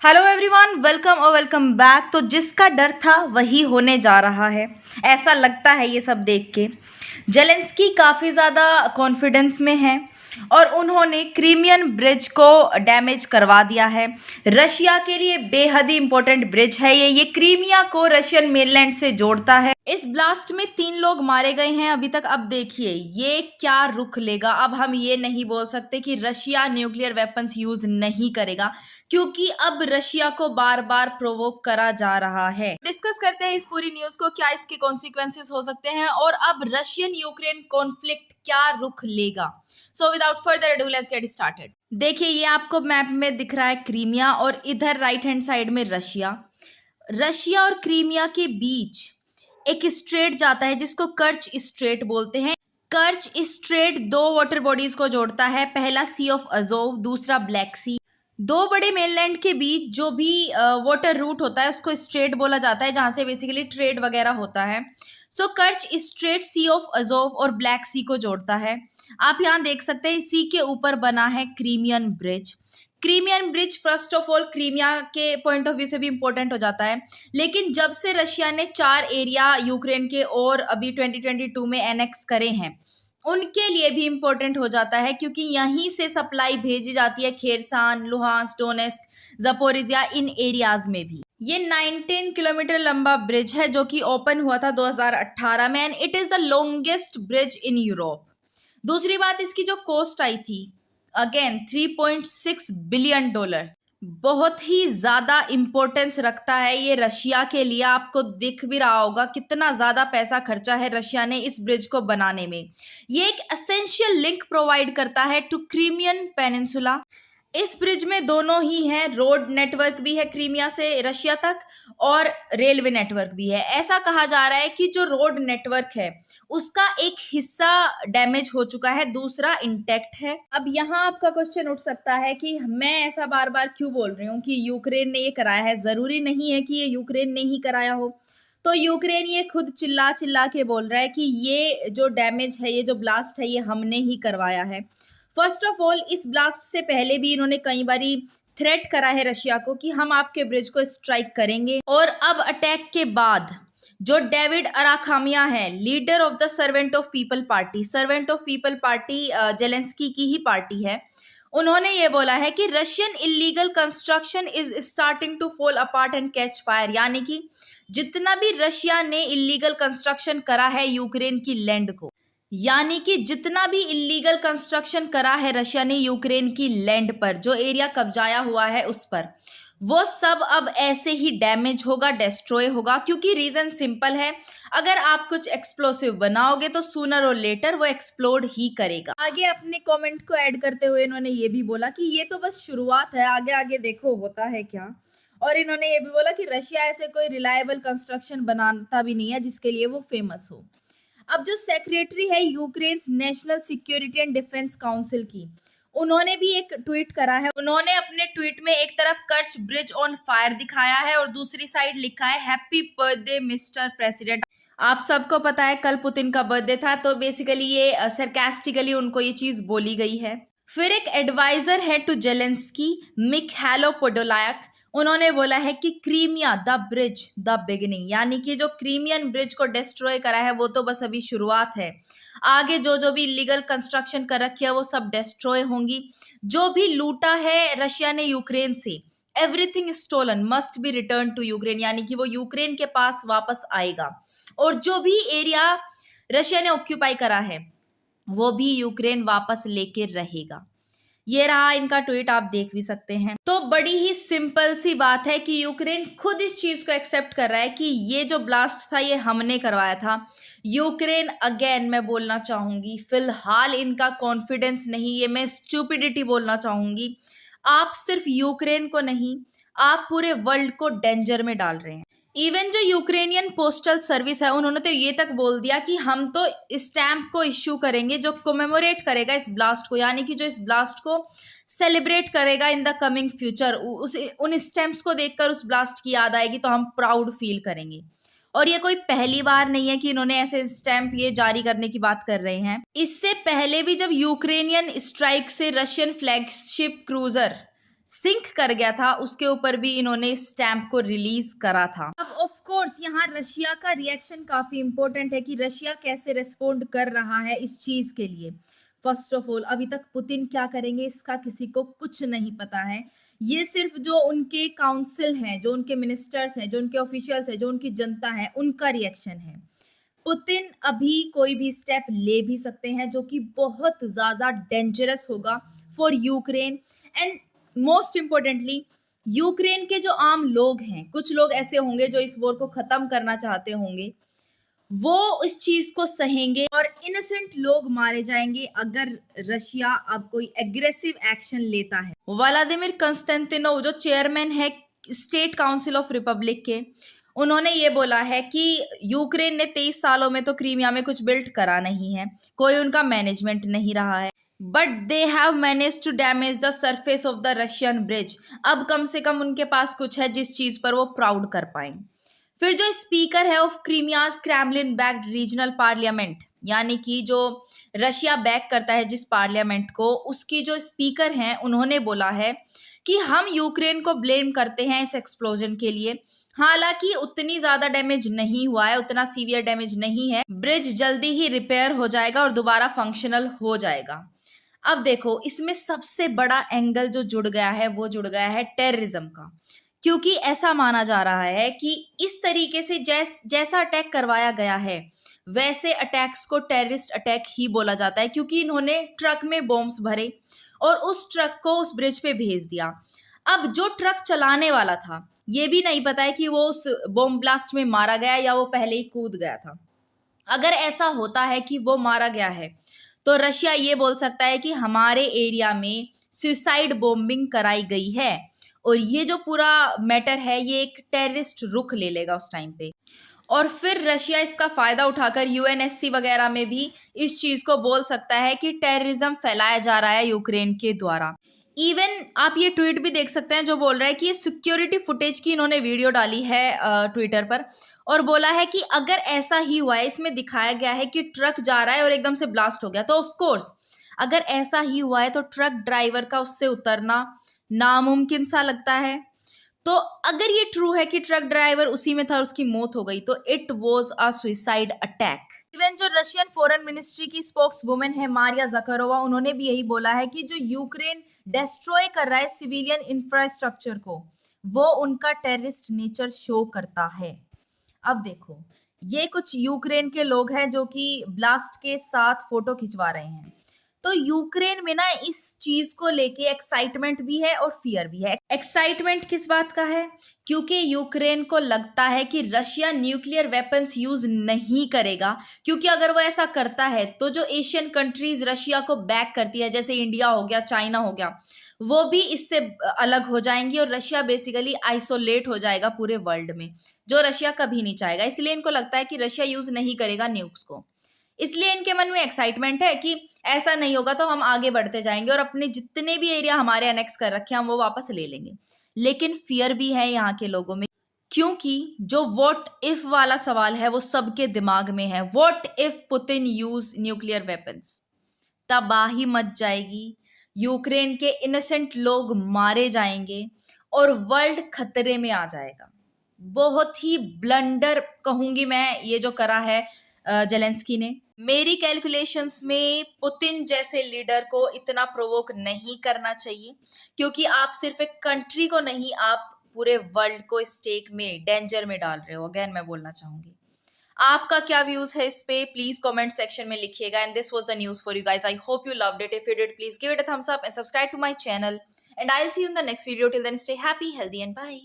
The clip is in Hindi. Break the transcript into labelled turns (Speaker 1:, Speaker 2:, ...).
Speaker 1: Hello everyone, welcome back. तो जिसका डर था वही होने जा रहा है, ऐसा लगता है ये सब देख के। जेलेंस्की काफ़ी ज़्यादा कॉन्फिडेंस में है और उन्होंने क्रीमियन ब्रिज को डैमेज करवा दिया है। रशिया के लिए बेहद ही इंपॉर्टेंट ब्रिज है ये क्रीमिया को रशियन मेनलैंड से जोड़ता है। इस ब्लास्ट में 3 लोग मारे गए हैं अभी तक। अब देखिए ये क्या रुख लेगा। अब हम ये नहीं बोल सकते कि रशिया न्यूक्लियर वेपन्स यूज नहीं करेगा, क्योंकि अब रशिया को बार बार प्रोवोक करा जा रहा है। डिस्कस करते हैं इस पूरी न्यूज को, क्या इसके कॉन्सिक्वेंसेस हो सकते हैं और अब रशियन यूक्रेन कॉन्फ्लिक्ट क्या रुख लेगा। So without further ado let's get started. देखिए ये आपको मैप में दिख रहा है क्रीमिया और इधर राइट हैंड साइड में रशिया और क्रीमिया के बीच एक स्ट्रेट जाता है जिसको कर्च स्ट्रेट बोलते हैं। कर्च स्ट्रेट 2 वाटर बॉडीज को जोड़ता है, पहला सी ऑफ अजोव, दूसरा ब्लैक सी। 2 बड़े मेनलैंड के बीच जो भी वाटर रूट होता है उसको स्ट्रेट बोला जाता है, जहां से बेसिकली ट्रेड वगैरह होता है। सो कर्च स्ट्रेट सी ऑफ अजोव और ब्लैक सी को जोड़ता है। आप यहाँ देख सकते हैं सी के ऊपर बना है Crimean bridge. Crimean bridge first of all Crimea के पॉइंट ऑफ व्यू से भी इंपॉर्टेंट हो जाता है, लेकिन जब से रशिया ने 4 एरिया यूक्रेन के और अभी 2022 में एनेक्स करे हैं, उनके लिए भी इंपॉर्टेंट हो जाता है, क्योंकि यहीं से सप्लाई भेजी जाती है खेरसान, लुहांस्क, डोनेस्क, ज़पोरिज़िया इन एरियाज में भी। ये 19 किलोमीटर लंबा ब्रिज है जो कि ओपन हुआ था 2018 में and it is the longest bridge in Europe. दूसरी बात, इसकी जो कॉस्ट आई थी अगेन $3.6 बिलियन। बहुत ही ज्यादा इंपॉर्टेंस रखता है ये रशिया के लिए। आपको दिख भी रहा होगा कितना ज्यादा पैसा खर्चा है रशिया ने इस ब्रिज को बनाने में। ये एक एसेंशियल लिंक प्रोवाइड करता है टू क्रीमियन पेनिनसुला। इस ब्रिज में दोनों ही हैं, रोड नेटवर्क भी है क्रीमिया से रशिया तक और रेलवे नेटवर्क भी है। ऐसा कहा जा रहा है कि जो रोड नेटवर्क है उसका एक हिस्सा डैमेज हो चुका है, दूसरा इंटैक्ट है। अब यहाँ आपका क्वेश्चन उठ सकता है कि मैं ऐसा बार बार क्यों बोल रही हूँ कि यूक्रेन ने ये कराया है। जरूरी नहीं है कि ये यूक्रेन ने ही कराया हो। तो यूक्रेन ये खुद चिल्ला चिल्ला के बोल रहा है कि ये जो डैमेज है, ये जो ब्लास्ट है, ये हमने ही करवाया है। फर्स्ट ऑफ ऑल इस ब्लास्ट से पहले भी इन्होंने कई बारी थ्रेट करा है रशिया को कि हम आपके ब्रिज को स्ट्राइक करेंगे। और अब अटैक के बाद जो डेविड अराखामिया है, leader of the Servant of People Party Zelensky की ही पार्टी है, उन्होंने ये बोला है कि Russian illegal construction is starting to fall apart and catch fire. यानी कि जितना भी रशिया ने इलीगल कंस्ट्रक्शन करा है यूक्रेन की लैंड को, यानी कि जितना भी इलीगल कंस्ट्रक्शन करा है रशिया ने यूक्रेन की लैंड पर, जो एरिया कब्जाया हुआ है उस पर, वो सब अब ऐसे ही डैमेज होगा, डिस्ट्रॉय होगा। क्योंकि रीजन सिंपल है, अगर आप कुछ एक्सप्लोसिव बनाओगे तो सूनर और लेटर वो एक्सप्लोड ही करेगा। आगे अपने कमेंट को ऐड करते हुए इन्होंने ये भी बोला कि ये तो बस शुरुआत है, आगे आगे देखो होता है क्या। और इन्होंने ये भी बोला कि रशिया ऐसे कोई रिलायबल कंस्ट्रक्शन बनाता भी नहीं है जिसके लिए वो फेमस हो। अब जो सेक्रेटरी है Ukraine national security and defence council की, उन्होंने भी एक ट्वीट करा है। उन्होंने अपने ट्वीट में एक तरफ कर्च ब्रिज ऑन फायर दिखाया है और दूसरी साइड लिखा है हैप्पी बर्थडे मिस्टर प्रेसिडेंट। आप सबको पता है कल पुतिन का बर्थडे था, तो बेसिकली ये सरकास्टिकली उनको ये चीज बोली गई है। फिर एक एडवाइजर है टू जेलेंस्की, मिखाइलो पोडोलायक, उन्होंने बोला है कि Crimea the bridge the beginning, यानी कि जो क्रीमियन ब्रिज को डिस्ट्रॉय करा है वो तो बस अभी शुरुआत है। आगे जो भी इलीगल कंस्ट्रक्शन कर रखी है वो सब डिस्ट्रॉय होंगी। जो भी लूटा है रशिया ने यूक्रेन से, everything stolen must be return to Ukraine, यानी कि वो यूक्रेन के पास वापस आएगा। और जो भी एरिया रशिया ने ऑक्यूपाई करा है वो भी यूक्रेन वापस लेके रहेगा। ये रहा इनका ट्वीट, आप देख भी सकते हैं। तो बड़ी ही सिंपल सी बात है कि यूक्रेन खुद इस चीज को एक्सेप्ट कर रहा है कि ये जो ब्लास्ट था ये हमने करवाया था। यूक्रेन अगेन मैं बोलना चाहूंगी, फिलहाल इनका कॉन्फिडेंस नहीं, ये मैं स्टूपिडिटी बोलना चाहूंगी। आप सिर्फ यूक्रेन को नहीं, आप पूरे वर्ल्ड को डेंजर में डाल रहे हैं। इवन जो यूक्रेनियन पोस्टल सर्विस है, उन्होंने तो ये तक बोल दिया कि हम तो स्टैम्प को इश्यू करेंगे जो कोमेमोरेट करेगा इस ब्लास्ट को, यानी कि जो इस ब्लास्ट को सेलिब्रेट करेगा इन द कमिंग फ्यूचर। उन स्टैम्प्स को देखकर उस ब्लास्ट की याद आएगी तो हम प्राउड फील करेंगे। और ये कोई पहली बार नहीं है कि इन्होंने ऐसे स्टैम्प ये जारी करने की बात कर रहे हैं। इससे पहले भी जब यूक्रेनियन स्ट्राइक से रशियन फ्लैगशिप क्रूजर सिंक कर गया था, उसके ऊपर भी इन्होंने स्टैंप को रिलीज करा था। अब ऑफ कोर्स यहाँ रशिया का रिएक्शन काफी इंपॉर्टेंट है कि रशिया कैसे रेस्पोंड कर रहा है इस चीज के लिए। फर्स्ट ऑफ ऑल, अभी तक पुतिन क्या करेंगे इसका किसी को कुछ नहीं पता है। ये सिर्फ जो उनके काउंसिल हैं, जो उनके मिनिस्टर्स हैं, जो उनके ऑफिशियल्स हैं, जो उनकी जनता है, उनका रिएक्शन है। पुतिन अभी कोई भी स्टेप ले भी सकते हैं जो कि बहुत ज्यादा डेंजरस होगा for Ukraine and most importantly Ukraine के जो आम लोग हैं। कुछ लोग ऐसे होंगे जो इस वॉर को खत्म करना चाहते होंगे, वो इस चीज को सहेंगे और इनोसेंट लोग मारे जाएंगे अगर रशिया अब कोई एग्रेसिव एक्शन लेता है। व्लादिमीर कंस्टेंटिनोव जो चेयरमैन है स्टेट काउंसिल ऑफ रिपब्लिक के, उन्होंने ये बोला है कि यूक्रेन ने 23 सालों में तो क्रीमिया में कुछ बिल्ड करा नहीं है, कोई उनका मैनेजमेंट नहीं रहा है, but they have manage to damage the surface of the Russian bridge. अब कम से कम उनके पास कुछ है जिस चीज पर वो प्राउड कर पाए। फिर जो स्पीकर है of Crimea's Kremlin backed regional parliament, यानी कि जो रशिया बैक करता है जिस पार्लियामेंट को, उसकी जो स्पीकर हैं उन्होंने बोला है कि हम यूक्रेन को ब्लेम करते हैं इस एक्सप्लोजन के लिए। हालांकि उतनी ज्यादा डैमेज नहीं हुआ है, उतना सीवियर डैमेज नहीं है, ब्रिज जल्दी ही रिपेयर हो जाएगा और दोबारा फंक्शनल हो जाएगा। अब देखो, इसमें सबसे बड़ा एंगल जो जुड़ गया है वो जुड़ गया है टेररिज्म का, क्योंकि ऐसा माना जा रहा है कि इस तरीके से जैसा अटैक करवाया गया है वैसे अटैक्स को टेररिस्ट अटैक ही बोला जाता है, क्योंकि इन्होंने ट्रक में बॉम्ब्स भरे और उस ट्रक को उस ब्रिज पे भेज दिया। अब जो ट्रक चलाने वाला था ये भी नहीं पता है कि वो उस बॉम्ब ब्लास्ट में मारा गया या वो पहले ही कूद गया था। अगर ऐसा होता है कि वो मारा गया है तो रशिया ये बोल सकता है कि हमारे एरिया में सुसाइड बॉम्बिंग कराई गई है, और ये जो पूरा मैटर है ये एक टेररिस्ट रुख ले लेगा उस टाइम पे, और फिर रशिया इसका फायदा उठाकर यूएनएससी वगैरह में भी इस चीज को बोल सकता है कि टेररिज्म फैलाया जा रहा है यूक्रेन के द्वारा। इवन आप ये ट्वीट भी देख सकते हैं जो बोल रहा है कि ये सिक्योरिटी फुटेज की इन्होंने वीडियो डाली है ट्विटर पर, और बोला है कि अगर ऐसा ही हुआ है, इसमें दिखाया गया है कि ट्रक जा रहा है और एकदम से ब्लास्ट हो गया, तो ऑफ कोर्स अगर ऐसा ही हुआ है तो ट्रक ड्राइवर का उससे उतरना नामुमकिन सा लगता है। तो अगर ये ट्रू है कि ट्रक ड्राइवर उसी में था और उसकी मौत हो गई, तो it was a suicide attack. Even जो रशियन फॉरेन मिनिस्ट्री की स्पोक्स वुमेन है मारिया जकरोवा, उन्होंने भी यही बोला है कि जो यूक्रेन डिस्ट्रॉय कर रहा है सिविलियन इंफ्रास्ट्रक्चर को, वो उनका टेररिस्ट नेचर शो करता है। अब देखो, ये कुछ यूक्रेन के लोग हैं जो कि ब्लास्ट के साथ फोटो खिंचवा रहे हैं। तो यूक्रेन में ना इस चीज को लेके एक्साइटमेंट भी है और फियर भी है। एक्साइटमेंट किस बात का है? क्योंकि यूक्रेन को लगता है कि रशिया न्यूक्लियर वेपन्स यूज नहीं करेगा, क्योंकि अगर वो ऐसा करता है तो जो एशियन कंट्रीज रशिया को बैक करती है, जैसे इंडिया हो गया, चाइना हो गया, वो भी इससे अलग हो जाएंगी और रशिया बेसिकली आइसोलेट हो जाएगा पूरे वर्ल्ड में, जो रशिया कभी नहीं चाहेगा। इसलिए इनको लगता है कि रशिया यूज नहीं करेगा न्यूक्स को। इसलिए इनके मन में एक्साइटमेंट है कि ऐसा नहीं होगा तो हम आगे बढ़ते जाएंगे और अपने जितने भी एरिया हमारे अनेक्स कर रखे हैं हम वो वापस ले लेंगे। लेकिन फियर भी है यहाँ के लोगों में, क्योंकि जो व्हाट इफ वाला सवाल है वो सबके दिमाग में है। What if Putin use nuclear weapons? तबाही मच जाएगी, यूक्रेन के इनोसेंट लोग मारे जाएंगे और वर्ल्ड खतरे में आ जाएगा। बहुत ही ब्लंडर कहूंगी मैं ये जो करा है जेलेंस्की ने। मेरी कैलकुलेशंस में पुतिन जैसे लीडर को इतना प्रोवोक नहीं करना चाहिए, क्योंकि आप सिर्फ एक कंट्री को नहीं, आप पूरे वर्ल्ड को स्टेक में, डेंजर में डाल रहे हो। अगेन मैं बोलना चाहूंगी, आपका क्या व्यूज है इस पे प्लीज कमेंट सेक्शन में लिखिएगा। And this was the news for you guys. I hope you loved it. If you did, please give it a thumbs up and subscribe to my channel, and I will see you in the next video. Till then stay happy, healthy and bye.